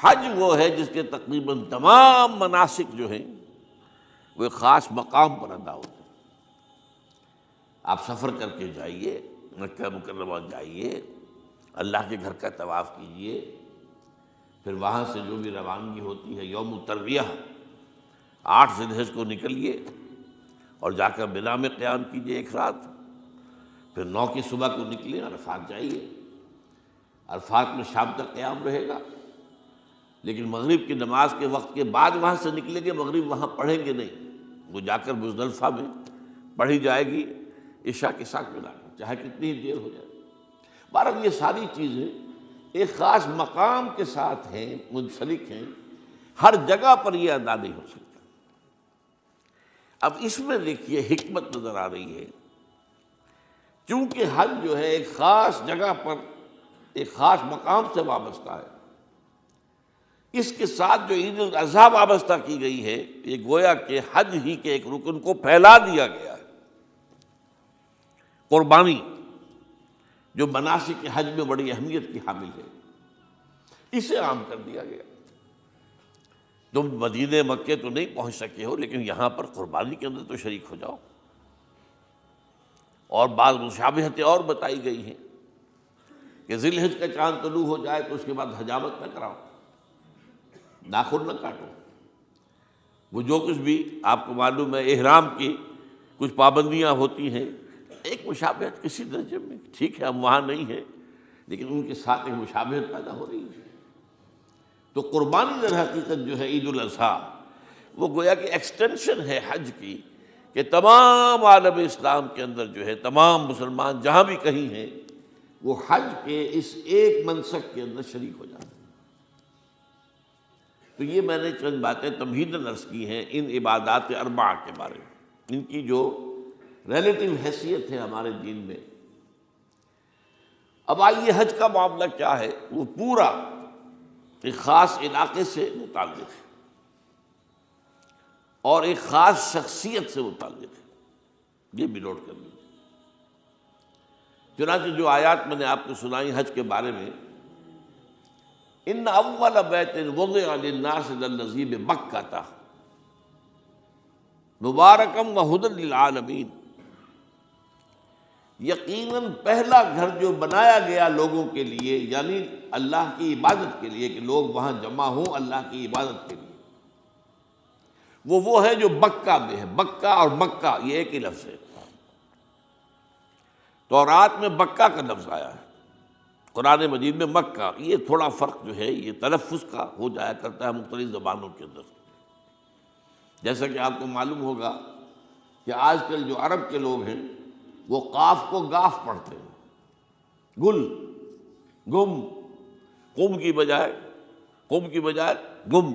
حج وہ ہے جس کے تقریباً تمام مناسک جو ہیں وہ ایک خاص مقام پر ادا ہوتے ہیں۔ آپ سفر کر کے جائیے، مکہ مکرمہ جائیے، اللہ کے گھر کا طواف کیجیے، پھر وہاں سے جو بھی روانگی ہوتی ہے یوم الترویہ 8 ذی الحجہ کو نکلیے اور جا کر منا میں قیام کیجیے ایک رات، پھر 9 کی صبح کو نکلیں عرفات جائیے، عرفات میں شام تک قیام رہے گا، لیکن مغرب کی نماز کے وقت کے بعد وہاں سے نکلیں گے، مغرب وہاں پڑھیں گے نہیں، وہ جا کر مزدلفہ میں پڑھی جائے گی عشاء کے ساتھ ملا کر، چاہے کتنی ہی دیر ہو جائے۔ بہرحال یہ ساری چیزیں ایک خاص مقام کے ساتھ ہیں، منسلک ہیں، ہر جگہ پر یہ ادا نہیں ہو سکتا۔ اب اس میں دیکھیے حکمت نظر آ رہی ہے، چونکہ حج جو ہے ایک خاص جگہ پر ایک خاص مقام سے وابستہ ہے، اس کے ساتھ جو عید الاضحیٰ وابستہ کی گئی ہے، یہ گویا کہ حج ہی کے ایک رکن کو پھیلا دیا گیا ہے۔ قربانی جو مناسک حج میں بڑی اہمیت کی حامل ہے، اسے عام کر دیا گیا۔ تم مدینے مکے تو نہیں پہنچ سکے ہو، لیکن یہاں پر قربانی کے اندر تو شریک ہو جاؤ۔ اور بعض مشابہتیں اور بتائی گئی ہیں کہ ذی الحجہ کا چاند طلوع ہو جائے تو اس کے بعد حجامت نہ کراؤ، ناخن نہ کاٹو، وہ جو کچھ بھی آپ کو معلوم ہے احرام کی کچھ پابندیاں ہوتی ہیں، ایک مشابہت کسی درجے میں، ٹھیک ہے ہم وہاں نہیں ہیں لیکن ان کے ساتھ ایک مشابہت پیدا ہو رہی ہے۔ تو قربانی در حقیقت جو ہے عید الاضحیٰ وہ گویا کہ ایکسٹینشن ہے حج کی، کہ تمام عالم اسلام کے اندر جو ہے تمام مسلمان جہاں بھی کہیں ہیں وہ حج کے اس ایک منسک کے اندر شریک ہو جاتے ہیں۔ تو یہ میں نے چند باتیں تمہیداً عرض کی ہیں ان عبادات اربعہ کے بارے میں، ان کی جو ریلیٹیو حیثیت ہے ہمارے دین میں۔ اب آئیے حج کا معاملہ کیا ہے، وہ پورا ایک خاص علاقے سے متعلق ہے اور ایک خاص شخصیت سے متعلق ہے، یہ بھی نوٹ کر لیجیے۔ چنانچہ جو آیات میں نے آپ کو سنائی حج کے بارے میں، ان اول بیت وضع للناس للذی ببکۃ مبارکا وہدی للعالمین، یقیناً پہلا گھر جو بنایا گیا لوگوں کے لیے، یعنی اللہ کی عبادت کے لیے، کہ لوگ وہاں جمع ہوں اللہ کی عبادت کے لیے، وہ ہے جو بکہ میں ہے۔ بکہ اور مکہ یہ ایک ہی لفظ ہے، تورات میں بکہ کا لفظ آیا ہے، قرآن مجید میں مکہ۔ یہ تھوڑا فرق جو ہے یہ تلفظ کا ہو جایا کرتا ہے مختلف زبانوں کے اندر، جیسا کہ آپ کو معلوم ہوگا کہ آج کل جو عرب کے لوگ ہیں وہ قاف کو گاف پڑھتے ہیں، گل گم، قم کی بجائے گم،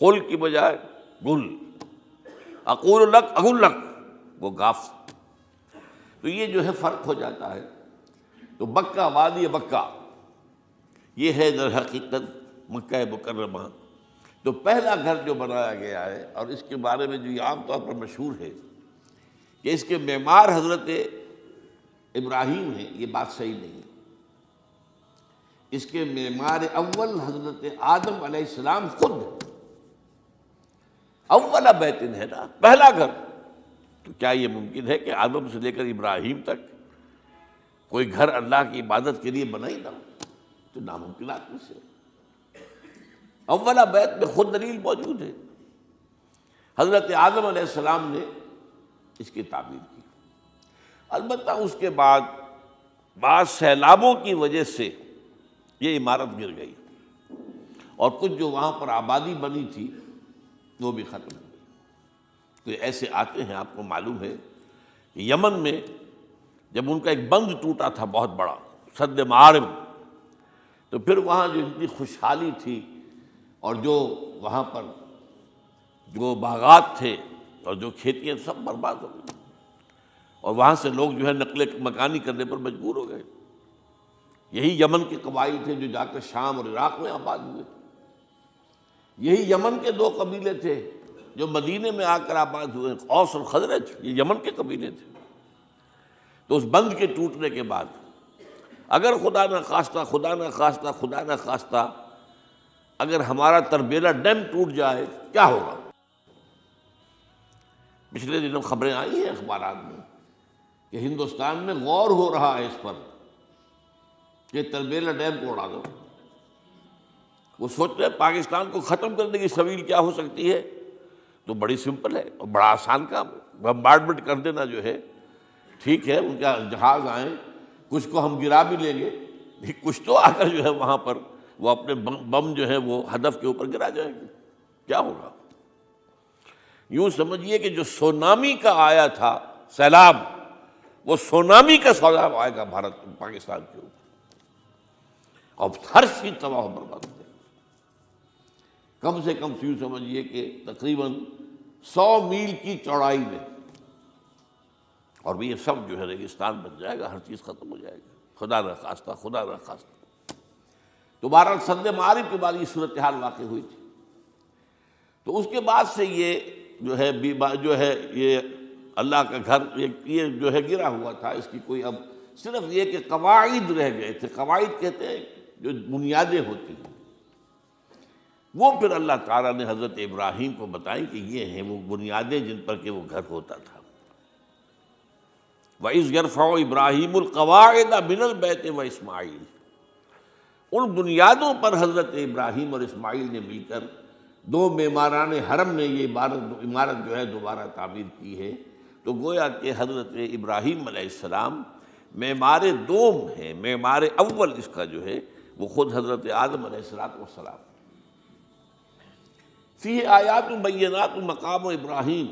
قل کی بجائے گل، اقول لک اقول لک، وہ گاف۔ تو یہ جو ہے فرق ہو جاتا ہے۔ تو بکہ وادی بکہ یہ ہے در حقیقت مکہ مکرمہ۔ تو پہلا گھر جو بنایا گیا ہے، اور اس کے بارے میں جو یہ عام طور پر مشہور ہے کہ اس کے معمار حضرت ابراہیم ہیں، یہ بات صحیح نہیں ہے۔ اس کے معمار اول حضرت آدم علیہ السلام خود ہیں۔ اول بیت ہے نا، پہلا گھر، تو کیا یہ ممکن ہے کہ آدم سے لے کر ابراہیم تک کوئی گھر اللہ کی عبادت کے لیے بنا ہی نہ ہو؟ تو ناممکنات میں سے اولا بیت میں خود دلیل موجود ہے۔ حضرت آدم علیہ السلام نے اس کی تعبیر کی، البتہ اس کے بعد بعض سیلابوں کی وجہ سے یہ عمارت گر گئی اور کچھ جو وہاں پر آبادی بنی تھی وہ بھی ختم ہو گئی۔ تو ایسے آتے ہیں، آپ کو معلوم ہے کہ یمن میں جب ان کا ایک بند ٹوٹا تھا بہت بڑا، سد معارم، تو پھر وہاں جو اتنی خوشحالی تھی اور جو وہاں پر جو باغات تھے اور جو کھیتیاں سب برباد ہو گئی، اور وہاں سے لوگ جو ہے نقل مکانی کرنے پر مجبور ہو گئے۔ یہی یمن کے قبائل تھے جو جا کر شام اور عراق میں آباد ہوئے، یہی یمن کے 2 قبیلے تھے جو مدینے میں آ کر آباد ہوئے، اوس اور خزرج، یہ یمن کے قبیلے تھے۔ تو اس بند کے ٹوٹنے کے بعد اگر خدا نہ خواستہ اگر ہمارا تربیلا ڈیم ٹوٹ جائے کیا ہوگا؟ پچھلے دنوں خبریں آئی ہیں اخبارات میں کہ ہندوستان میں غور ہو رہا ہے اس پر کہ تربیلا ڈیم کو اڑا دو۔ وہ سوچ رہے ہیں پاکستان کو ختم کرنے کی سبیل کیا ہو سکتی ہے، تو بڑی سمپل ہے اور بڑا آسان کام ہے، بمبارڈمنٹ کر دینا جو ہے۔ ٹھیک ہے ان کا جہاز آئیں، کچھ کو ہم گرا بھی لیں گے، لیکن کچھ تو آ کر جو ہے وہاں پر وہ اپنے بم جو ہے وہ ہدف کے اوپر گرا جائیں گے، کیا ہوگا؟ یوں سمجھیے کہ جو سونامی کا آیا تھا سیلاب، وہ سونامی کا سیلاب آئے گا پاکستان کے اوپر، اور ہر چیز تباہ و برباد ہو جائے گی۔ کم سے کم یوں سمجھیے کہ تقریباً 100 میل کی چوڑائی میں، اور یہ سب جو ہے ریگستان بن جائے گا، ہر چیز ختم ہو جائے گی، خدا نہ خواستہ، خدا نہ خواستہ۔ دوبارہ سد معارف کے بعد یہ صورتحال واقع ہوئی تھی، تو اس کے بعد سے یہ جو ہے یہ اللہ کا گھر یہ جو ہے گرا ہوا تھا۔ اس کی کوئی اب صرف یہ کہ قواعد رہ گئے تھے، قواعد کہتے ہیں جو بنیادیں ہوتی ہیں، وہ پھر اللہ تعالیٰ نے حضرت ابراہیم کو بتائیں کہ یہ ہیں وہ بنیادیں جن پر کہ وہ گھر ہوتا تھا۔ وَإِذْ يَرْفَعُ إِبْرَاهِيمُ الْقَوَاعِدَ مِنَ الْبَيْتِ وَإِسْمَاعِيلُ، ان بنیادوں پر حضرت ابراہیم اور اسماعیل نے مل کر دو معماران حرم نے یہ عمارت جو ہے دوبارہ تعمیر کی ہے۔ تو گویا کہ حضرت ابراہیم علیہ السلام معمار دوم ہے، معمار اول اس کا جو ہے وہ خود حضرت آدم علیہ السلام۔ فیہ آیات بینات مقام ابراہیم،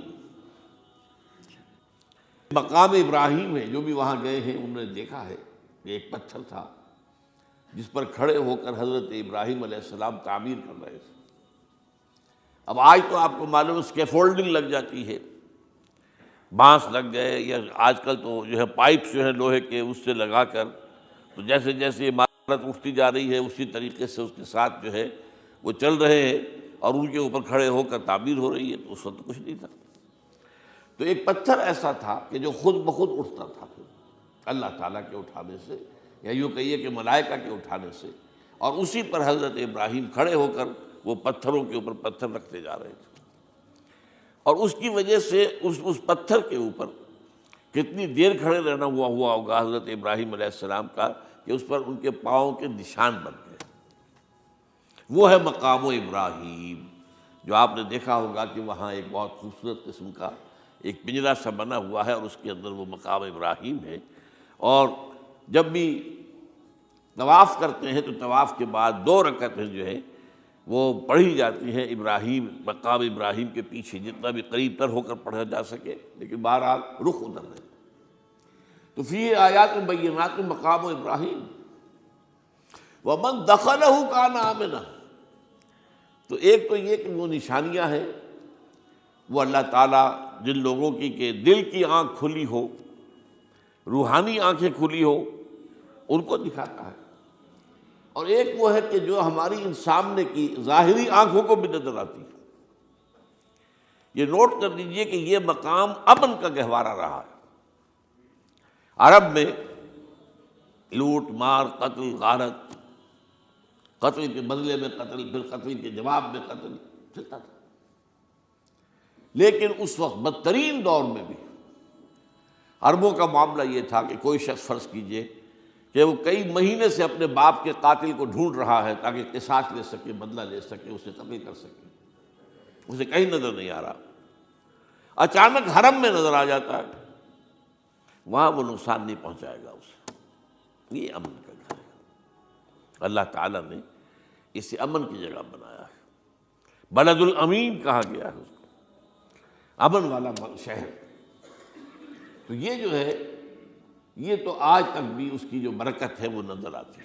مقام ابراہیم ہے، جو بھی وہاں گئے ہیں انہوں نے دیکھا ہے کہ ایک پتھر تھا جس پر کھڑے ہو کر حضرت ابراہیم علیہ السلام تعمیر کر رہے تھے۔ اب آج تو آپ کو معلوم ہے اسکیفولڈنگ لگ جاتی ہے، بانس لگ گئے، یا آج کل تو جو ہے پائپس جو ہے لوہے کے اس سے لگا کر، تو جیسے جیسے عمارت اٹھتی جا رہی ہے اسی طریقے سے اس کے ساتھ جو ہے وہ چل رہے ہیں اور ان کے اوپر کھڑے ہو کر تعمیر ہو رہی ہے۔ تو اس وقت کچھ نہیں تھا، تو ایک پتھر ایسا تھا کہ جو خود بخود اٹھتا تھا اللہ تعالیٰ کے اٹھانے سے، یا یوں کہیے کہ ملائکہ کے اٹھانے سے، اور اسی پر حضرت ابراہیم کھڑے ہو کر وہ پتھروں کے اوپر پتھر رکھتے جا رہے تھے، اور اس کی وجہ سے اس پتھر کے اوپر کتنی دیر کھڑے رہنا ہوا ہوگا حضرت ابراہیم علیہ السلام کا کہ اس پر ان کے پاؤں کے نشان بن گئے۔ وہ ہے مقام ابراہیم، جو آپ نے دیکھا ہوگا کہ وہاں ایک بہت خوبصورت قسم کا ایک پنجرا سا بنا ہوا ہے، اور اس کے اندر وہ مقام ابراہیم ہے۔ اور جب بھی طواف کرتے ہیں تو طواف کے بعد 2 رکعتیں جو ہے وہ پڑھی جاتی ہیں ابراہیم، مقام ابراہیم کے پیچھے، جتنا بھی قریب تر ہو کر پڑھا جا سکے، لیکن بہرحال رخ ادھر ہے۔ تو فیہ آیات بینات مقام ابراہیم ومن دخلہ کان آمنا۔ تو ایک تو یہ کہ وہ نشانیاں ہیں، وہ اللہ تعالیٰ جن لوگوں کی کہ دل کی آنکھ کھلی ہو، روحانی آنکھیں کھلی ہو، ان کو دکھاتا ہے، اور ایک وہ ہے کہ جو ہماری ان سامنے کی ظاہری آنکھوں کو بھی نظر آتی ہے۔ یہ نوٹ کر لیجئے کہ یہ مقام امن کا گہوارہ رہا ہے۔ عرب میں لوٹ مار، قتل غارت، قتل کے بدلے میں قتل، پھر قتل کے جواب میں قتل چلتا تھا، لیکن اس وقت بدترین دور میں بھی عربوں کا معاملہ یہ تھا کہ کوئی شخص فرض کیجئے کہ وہ کئی مہینے سے اپنے باپ کے قاتل کو ڈھونڈ رہا ہے تاکہ قصاص لے سکے، بدلہ لے سکے، اسے قتل کر سکے، اسے کہیں نظر نہیں آ رہا، اچانک حرم میں نظر آ جاتا ہے، وہاں وہ نقصان نہیں پہنچائے گا اسے۔ یہ امن کا گھر ہے، اللہ تعالیٰ نے اسے امن کی جگہ بنایا ہے، بلد الامین کہا گیا ہے اس کو، امن والا شہر۔ تو یہ جو ہے یہ تو آج تک بھی اس کی جو برکت ہے وہ نظر آتی ہے۔